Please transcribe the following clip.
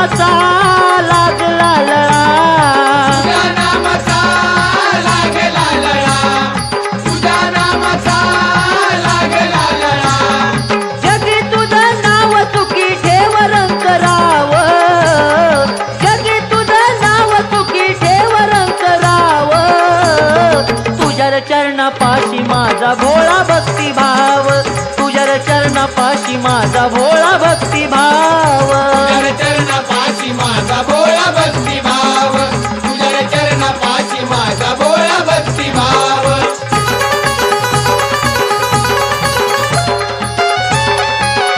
नामाचा लागला लळा, तुझ्या नामाचा लागला लळा, तुझ्या नामाचा लागला लळा. जगी तुझं नाव चुकी ठेव रंकराव, जगी तुझं नाव चुकी ठेव रंकराव. तुझ्या चरणापाशी माझा भोळा भक्तिभाव, तुझ्या चरणापाशी माझा भोळा भक्तिभाव.